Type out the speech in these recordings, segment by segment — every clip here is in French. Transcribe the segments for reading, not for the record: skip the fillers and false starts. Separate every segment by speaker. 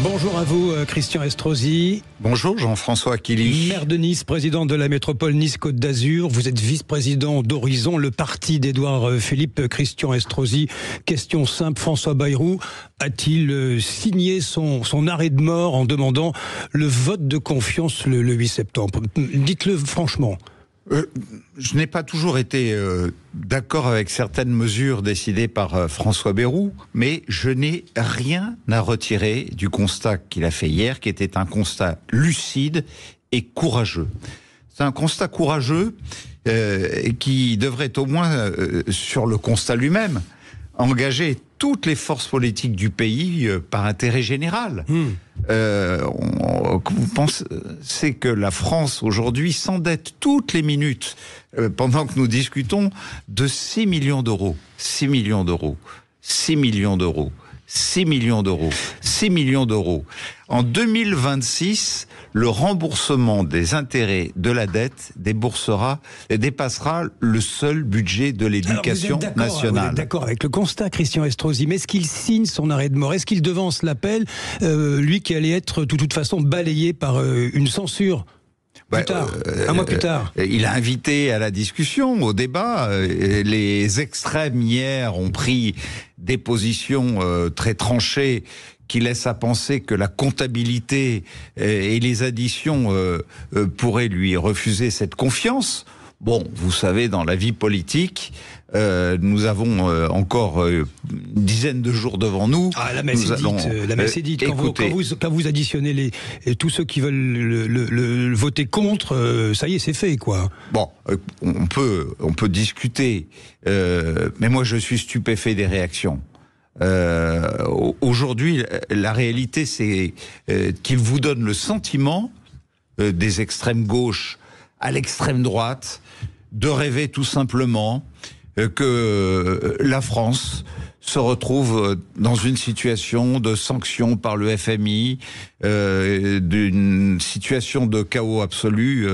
Speaker 1: Bonjour à vous, Christian Estrosi.
Speaker 2: Bonjour, Jean-François Killy.
Speaker 1: Maire de Nice, président de la métropole Nice-Côte d'Azur. Vous êtes vice-président d'Horizon, le parti d'Édouard Philippe. Christian Estrosi, question simple, François Bayrou a-t-il signé son arrêt de mort en demandant le vote de confiance le 8 septembre? Dites-le franchement.
Speaker 2: Je n'ai pas toujours été d'accord avec certaines mesures décidées par François Bayrou, mais je n'ai rien à retirer du constat qu'il a fait hier, qui était un constat lucide et courageux. C'est un constat courageux qui devrait au moins, sur le constat lui-même, engager toutes les forces politiques du pays par intérêt général. Vous pensez que la France aujourd'hui s'endette toutes les minutes pendant que nous discutons de 6 millions d'euros. 6 millions d'euros. 6 millions d'euros. 6 millions d'euros. 6 millions d'euros. En 2026, le remboursement des intérêts de la dette dépassera le seul budget de l'éducation nationale.
Speaker 1: Vous êtes d'accord avec le constat, Christian Estrosi, mais est-ce qu'il signe son arrêt de mort? Est-ce qu'il devance l'appel, lui qui allait être de toute façon balayé par une censure? Plus tard, un mois plus tard.
Speaker 2: Il a invité à la discussion, au débat. Les extrêmes hier ont pris des positions très tranchées qui laissent à penser que la comptabilité et les additions pourraient lui refuser cette confiance. Bon, vous savez, dans la vie politique, nous avons encore une dizaine de jours devant nous.
Speaker 1: Ah, la messe est dite. Quand vous additionnez tous ceux qui veulent le voter contre, ça y est, c'est fait, quoi.
Speaker 2: Bon, on peut discuter, mais moi je suis stupéfait des réactions. Aujourd'hui, la réalité, c'est qu'il vous donne le sentiment des extrêmes gauches à l'extrême droite de rêver tout simplement que la France se retrouve dans une situation de sanction par le FMI, d'une situation de chaos absolu,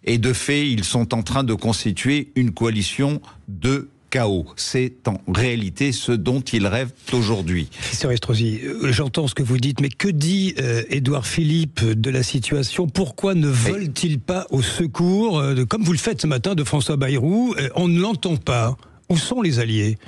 Speaker 2: et de fait, ils sont en train de constituer une coalition de chaos. C'est en réalité ce dont ils rêvent aujourd'hui.
Speaker 1: Christian Estrosi, j'entends ce que vous dites, mais que dit Édouard Philippe de la situation? Pourquoi ne vole-t-il pas au secours, comme vous le faites ce matin, de François Bayrou? On ne l'entend pas. Où sont les alliés?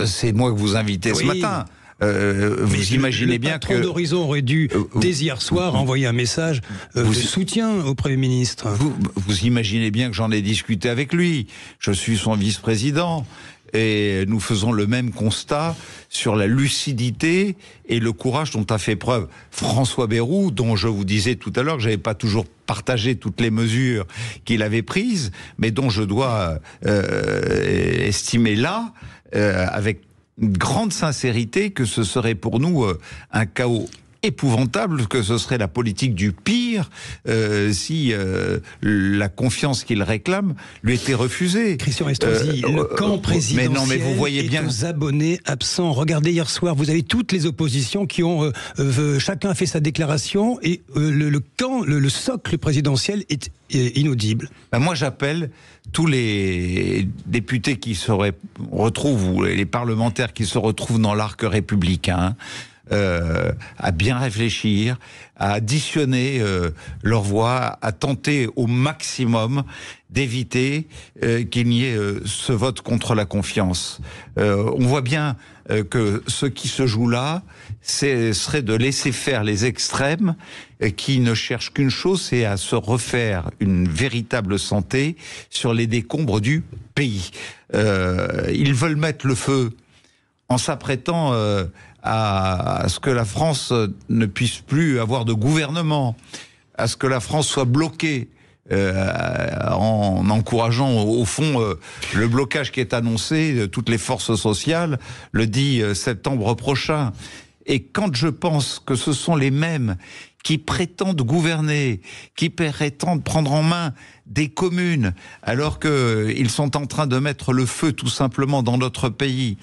Speaker 2: C'est moi que vous invitez ce matin. Vous imaginez bien que...
Speaker 1: Le patron d'Horizon aurait dû, dès hier soir, envoyer un message de soutien au Premier ministre.
Speaker 2: Vous imaginez bien que j'en ai discuté avec lui. Je suis son vice-président. Et nous faisons le même constat sur la lucidité et le courage dont a fait preuve François Bayrou, dont je vous disais tout à l'heure que j'avais pas toujours partagé toutes les mesures qu'il avait prises, mais dont je dois estimer là, avec une grande sincérité, que ce serait pour nous un chaos épouvantable, que ce serait la politique du pire si la confiance qu'il réclame lui était refusée.
Speaker 1: Christian Estrosi, le camp présidentiel
Speaker 2: mais vous voyez bien...
Speaker 1: est aux abonnés absents. Regardez hier soir, vous avez toutes les oppositions qui ont... chacun a fait sa déclaration et le socle présidentiel est inaudible.
Speaker 2: Moi j'appelle tous les députés qui se retrouvent, ou les parlementaires qui se retrouvent dans l'arc républicain, à bien réfléchir, à additionner leur voix, à tenter au maximum d'éviter qu'il n'y ait ce vote contre la confiance. On voit bien que ce qui se joue là, serait de laisser faire les extrêmes qui ne cherchent qu'une chose, c'est à se refaire une véritable santé sur les décombres du pays. Ils veulent mettre le feu en s'apprêtant à ce que la France ne puisse plus avoir de gouvernement, à ce que la France soit bloquée, en encourageant au fond le blocage qui est annoncé de toutes les forces sociales le 10 septembre prochain. Et quand je pense que ce sont les mêmes qui prétendent gouverner, qui prétendent prendre en main des communes, alors qu'ils sont en train de mettre le feu tout simplement dans notre pays,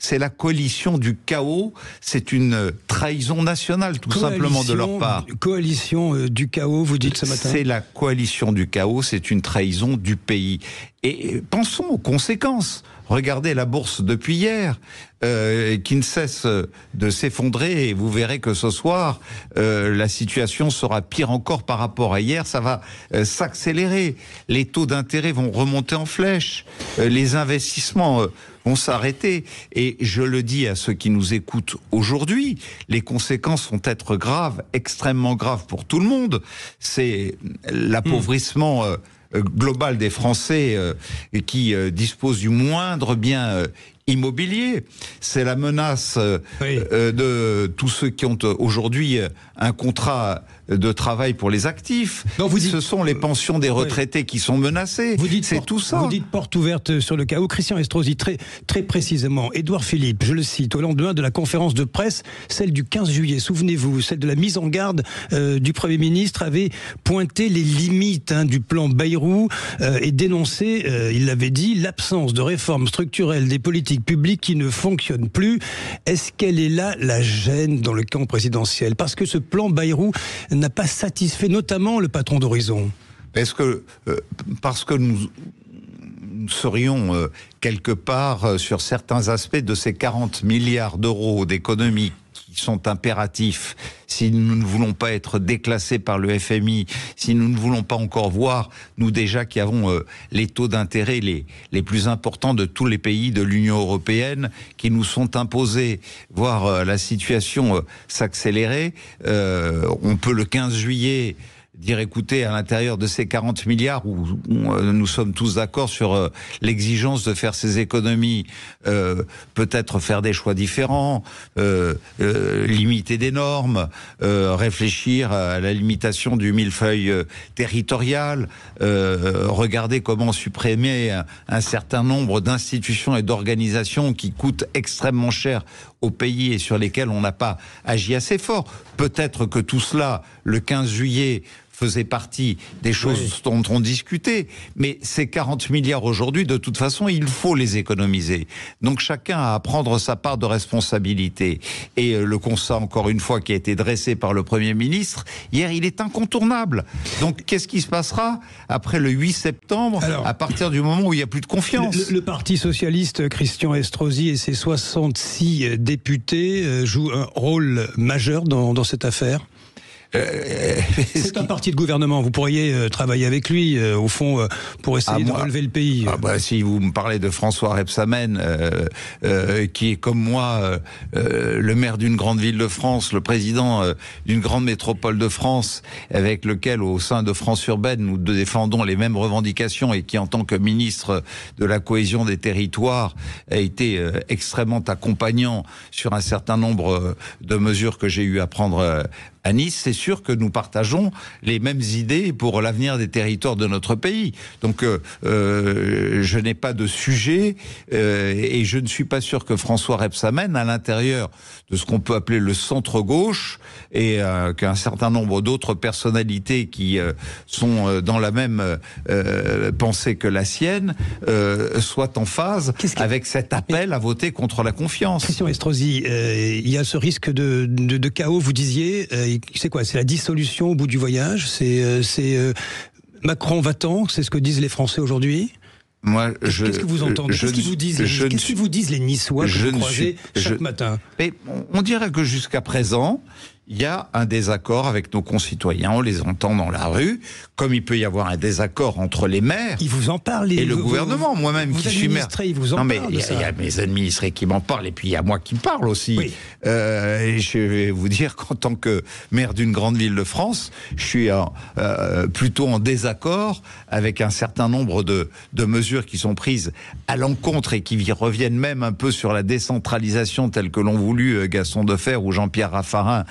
Speaker 2: c'est la coalition du chaos, c'est une trahison nationale tout simplement de leur part.
Speaker 1: Coalition du chaos, vous dites ce matin?
Speaker 2: C'est la coalition du chaos, c'est une trahison du pays. Et pensons aux conséquences. Regardez la bourse depuis hier, qui ne cesse de s'effondrer, et vous verrez que ce soir, la situation sera pire encore par rapport à hier. Ça va s'accélérer. Les taux d'intérêt vont remonter en flèche. Les investissements vont s'arrêter. Et je le dis à ceux qui nous écoutent aujourd'hui, les conséquences vont être graves, extrêmement graves pour tout le monde. C'est l'appauvrissement global des Français qui disposent du moindre bien immobilier. C'est la menace de tous ceux qui ont aujourd'hui un contrat de travail pour les actifs.
Speaker 1: Non,
Speaker 2: ce sont les pensions des retraités qui sont menacées. C'est tout ça.
Speaker 1: Vous dites porte ouverte sur le chaos. Christian Estrosi, très précisément, Édouard Philippe, je le cite, au lendemain de la conférence de presse, celle du 15 juillet, souvenez-vous, celle de la mise en garde du Premier ministre, avait pointé les limites du plan Bayrou et dénoncé, il l'avait dit, l'absence de réformes structurelles des politiques publiques qui ne fonctionnent plus. Est-ce qu'elle est là la gêne dans le camp présidentiel? Parce que ce plan Bayrou n'a pas satisfait notamment le patron d'Horizon.
Speaker 2: Parce que nous serions quelque part sur certains aspects de ces 40 milliards d'euros d'économies qui sont impératifs, si nous ne voulons pas être déclassés par le FMI, si nous ne voulons pas encore voir, nous déjà qui avons les taux d'intérêt les plus importants de tous les pays de l'Union européenne, qui nous sont imposés, voir la situation s'accélérer, on peut le 15 juillet dire, écoutez, à l'intérieur de ces 40 milliards, où nous sommes tous d'accord sur l'exigence de faire ces économies, peut-être faire des choix différents, limiter des normes, réfléchir à la limitation du millefeuille territorial, regarder comment supprimer un certain nombre d'institutions et d'organisations qui coûtent extrêmement cher au pays et sur lesquelles on n'a pas agi assez fort. Peut-être que tout cela, le 15 juillet, faisait partie des choses dont on discutait, mais ces 40 milliards aujourd'hui, de toute façon, il faut les économiser. Donc chacun a à prendre sa part de responsabilité. Et le constat, encore une fois, qui a été dressé par le Premier ministre, hier, il est incontournable. Donc qu'est-ce qui se passera après le 8 septembre, à partir du moment où il n'y a plus de confiance?
Speaker 1: Le Parti socialiste, Christian Estrosi et ses 66 députés jouent un rôle majeur dans cette affaire. C'est un parti de gouvernement, vous pourriez travailler avec lui, au fond, pour essayer de relever le pays.
Speaker 2: Si vous me parlez de François Rebsamen, qui est comme moi le maire d'une grande ville de France, le président d'une grande métropole de France, avec lequel, au sein de France Urbaine, nous défendons les mêmes revendications, et qui, en tant que ministre de la cohésion des territoires, a été extrêmement accompagnant sur un certain nombre de mesures que j'ai eu à prendre à Nice. C'est sûr que nous partageons les mêmes idées pour l'avenir des territoires de notre pays. Donc je n'ai pas de sujet et je ne suis pas sûr que François Rebsamen, à l'intérieur de ce qu'on peut appeler le centre-gauche, et qu'un certain nombre d'autres personnalités qui sont dans la même pensée que la sienne, soient en phase avec cet appel à voter contre la confiance.
Speaker 1: Christian Estrosi, il y a ce risque de chaos, vous disiez. C'est quoi? C'est la dissolution au bout du voyage? C'est Macron va-t-en? C'est ce que disent les Français aujourd'hui?
Speaker 2: Moi,
Speaker 1: qu'est-ce que vous entendez? Qu'est-ce qu'ils vous disent les Niçois que vous croisez chaque matin?
Speaker 2: Mais on dirait que jusqu'à présent, il y a un désaccord avec nos concitoyens, on les entend dans la rue, comme il peut y avoir un désaccord entre les maires et le gouvernement. Moi-même qui suis maire,
Speaker 1: il vous en parle.
Speaker 2: Il y a mes administrés qui m'en parlent, et puis il y a moi qui parle aussi. Oui. Et je vais vous dire qu'en tant que maire d'une grande ville de France, je suis plutôt en désaccord avec un certain nombre de mesures qui sont prises à l'encontre et qui reviennent même un peu sur la décentralisation telle que l'ont voulu Gaston Defferre ou Jean-Pierre Raffarin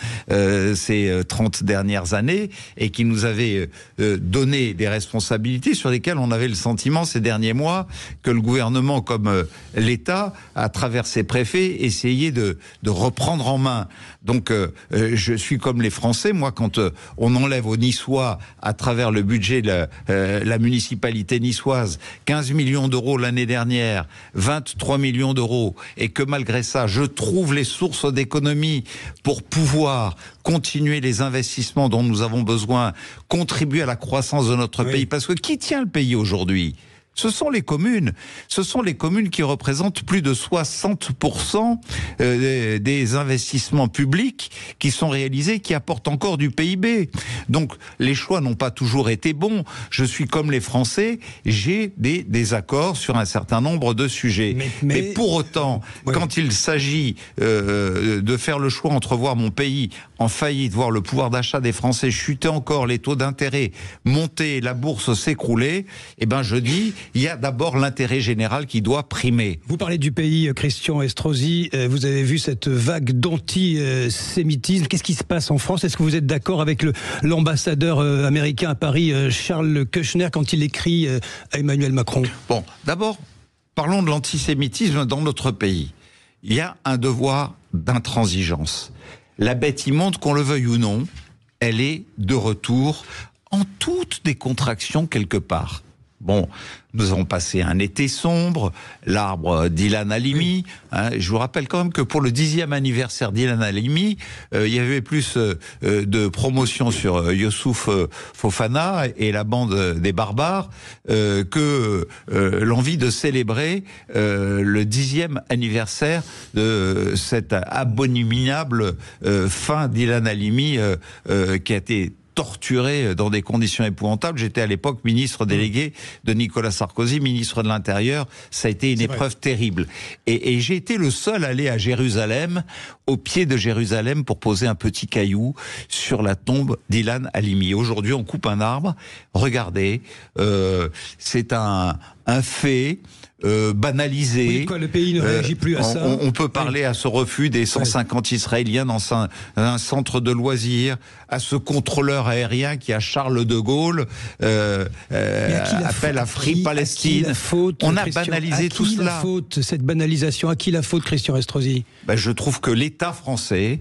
Speaker 2: ces 30 dernières années, et qui nous avait donné des responsabilités sur lesquelles on avait le sentiment ces derniers mois que le gouvernement, comme l'État, à travers ses préfets, essayait de reprendre en main. Donc je suis comme les Français, moi, quand on enlève aux Niçois, à travers le budget de la municipalité niçoise, 15 millions d'euros l'année dernière, 23 millions d'euros, et que malgré ça, je trouve les sources d'économie pour pouvoir continuer les investissements dont nous avons besoin, contribuer à la croissance de notre pays. Parce que qui tient le pays aujourd'hui ? Ce sont les communes. Ce sont les communes qui représentent plus de 60% des investissements publics qui sont réalisés, qui apportent encore du PIB. Donc, les choix n'ont pas toujours été bons. Je suis comme les Français, j'ai des désaccords sur un certain nombre de sujets. Mais pour autant, quand il s'agit de faire le choix entre voir mon pays en faillite, voir le pouvoir d'achat des Français chuter encore, les taux d'intérêt monter, la bourse s'écrouler, eh ben je dis, il y a d'abord l'intérêt général qui doit primer.
Speaker 1: Vous parlez du pays, Christian Estrosi, vous avez vu cette vague d'antisémitisme. Qu'est-ce qui se passe en France? Est-ce que vous êtes d'accord avec l'ambassadeur américain à Paris, Charles Kushner, quand il écrit à Emmanuel Macron?
Speaker 2: Bon, d'abord, parlons de l'antisémitisme dans notre pays. Il y a un devoir d'intransigeance. La bête immonde, qu'on le veuille ou non, elle est de retour en toute décontraction quelque part. Bon, nous avons passé un été sombre, l'arbre d'Ilan Halimi. Je vous rappelle quand même que pour le 10e anniversaire d'Ilan Halimi, il y avait plus de promotion sur Youssouf Fofana et la bande des barbares que l'envie de célébrer le 10e anniversaire de cette abominable fin d'Ilan Halimi qui a été torturé dans des conditions épouvantables. J'étais à l'époque ministre délégué de Nicolas Sarkozy, ministre de l'Intérieur. Ça a été une épreuve terrible. Et j'ai été le seul à aller à Jérusalem, au pied de Jérusalem, pour poser un petit caillou sur la tombe d'Ilan Halimi. Aujourd'hui, on coupe un arbre. Regardez, c'est un fait banalisé.
Speaker 1: Oui, quoi, le pays ne réagit plus à ça.
Speaker 2: On peut parler à ce refus des 150 Israéliens dans un centre de loisirs, à ce contrôleur aérien qui, à Charles de Gaulle, appelle à Free Palestine. On a banalisé tout cela.
Speaker 1: Cette banalisation, à qui la faute, Christian Estrosi?
Speaker 2: Je trouve que l'État français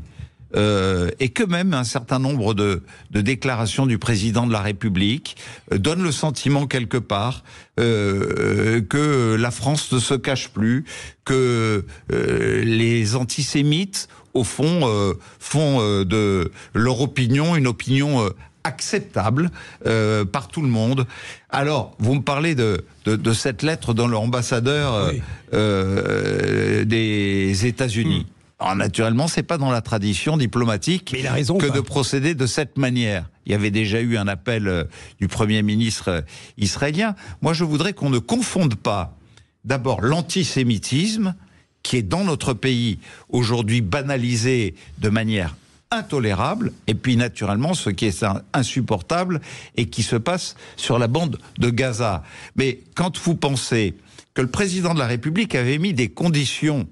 Speaker 2: et que même un certain nombre de déclarations du président de la République donnent le sentiment quelque part que la France ne se cache plus, que les antisémites, au fond, font de leur opinion une opinion acceptable par tout le monde. Alors, vous me parlez de cette lettre dans l'ambassadeur des États-Unis. Alors naturellement, c'est pas dans la tradition diplomatique de procéder de cette manière. Il y avait déjà eu un appel du Premier ministre israélien. Moi, je voudrais qu'on ne confonde pas d'abord l'antisémitisme, qui est dans notre pays aujourd'hui banalisé de manière intolérable, et puis naturellement ce qui est insupportable et qui se passe sur la bande de Gaza. Mais quand vous pensez que le président de la République avait mis des conditions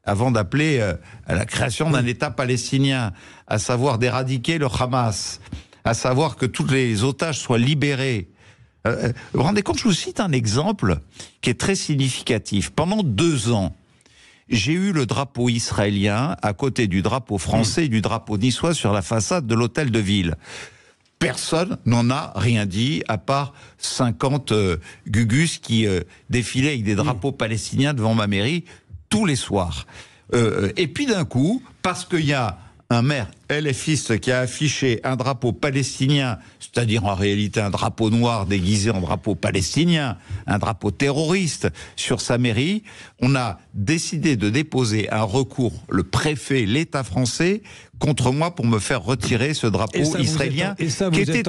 Speaker 2: avant d'appeler à la création d'un État palestinien, à savoir d'éradiquer le Hamas, à savoir que tous les otages soient libérés. Vous vous rendez compte, je vous cite un exemple qui est très significatif. Pendant 2 ans, j'ai eu le drapeau israélien à côté du drapeau français et du drapeau niçois sur la façade de l'hôtel de ville. Personne n'en a rien dit, à part 50 gugus qui défilaient avec des drapeaux palestiniens devant ma mairie tous les soirs. Et puis d'un coup, parce qu'il y a un maire LFiste qui a affiché un drapeau palestinien, c'est-à-dire en réalité un drapeau noir déguisé en drapeau palestinien, un drapeau terroriste sur sa mairie, on a décidé de déposer un recours, le préfet, l'État français, contre moi pour me faire retirer ce drapeau israélien, qui était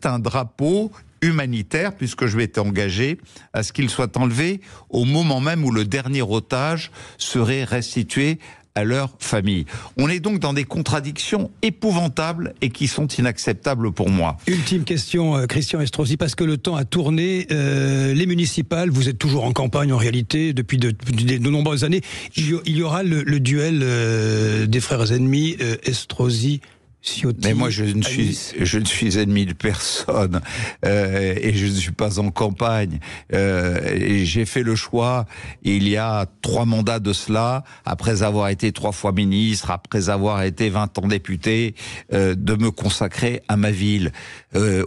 Speaker 2: un drapeau humanitaire, puisque je m'étais engagé à ce qu'il soit enlevé au moment même où le dernier otage serait restitué à leur famille. On est donc dans des contradictions épouvantables et qui sont inacceptables pour moi.
Speaker 1: Ultime question, Christian Estrosi, parce que le temps a tourné. Les municipales, vous êtes toujours en campagne en réalité depuis de nombreuses années. Il y aura le duel des frères ennemis Estrosi. Ciotti,
Speaker 2: mais moi je ne suis ennemi de personne et je ne suis pas en campagne. J'ai fait le choix il y a 3 mandats de cela, après avoir été 3 fois ministre, après avoir été 20 ans député, de me consacrer à ma ville.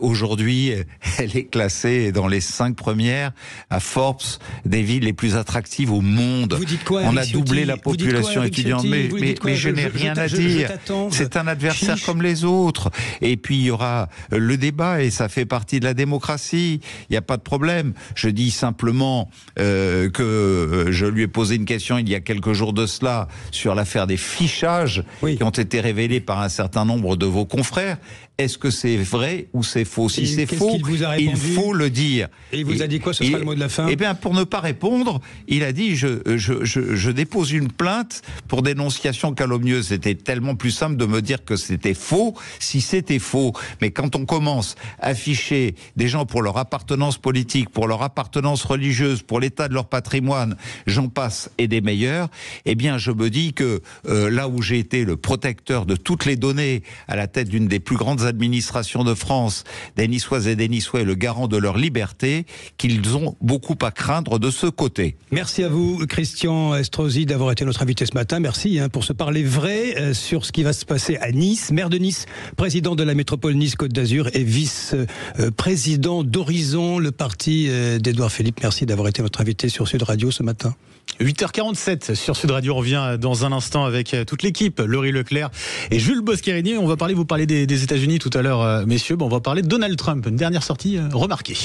Speaker 2: Aujourd'hui, elle est classée dans les 5 premières à Forbes des villes les plus attractives au monde.
Speaker 1: Vous dites quoi,
Speaker 2: on a doublé la population étudiante, mais je n'ai rien à dire. C'est un adversaire comme les autres. Et puis, il y aura le débat, et ça fait partie de la démocratie. Il n'y a pas de problème. Je dis simplement que je lui ai posé une question il y a quelques jours de cela sur l'affaire des fichages qui ont été révélés par un certain nombre de vos confrères. Est-ce que c'est vrai ou c'est faux? Si c'est faux, il faut le dire.
Speaker 1: Et il vous a dit quoi? Ce sera le mot de la fin?
Speaker 2: Eh bien, pour ne pas répondre, il a dit je dépose une plainte pour dénonciation calomnieuse. C'était tellement plus simple de me dire que c'était faux si c'était faux. Mais quand on commence à afficher des gens pour leur appartenance politique, pour leur appartenance religieuse, pour l'état de leur patrimoine, j'en passe et des meilleurs, eh bien, je me dis que là où j'ai été le protecteur de toutes les données à la tête d'une des plus grandes administrations de France, des Niçoises et des Niçois, le garant de leur liberté, qu'ils ont beaucoup à craindre de ce côté.
Speaker 1: Merci à vous, Christian Estrosi, d'avoir été notre invité ce matin. Merci pour se parler vrai sur ce qui va se passer à Nice. Maire de Nice, président de la métropole Nice-Côte d'Azur et vice-président d'Horizon, le parti d'Édouard Philippe. Merci d'avoir été notre invité sur Sud Radio ce matin.
Speaker 3: 8h47 sur Sud Radio, on revient dans un instant avec toute l'équipe, Laurie Leclerc et Jules Boscherini. On va vous parler des États-Unis tout à l'heure, messieurs. On va parler de Donald Trump, une dernière sortie remarquée.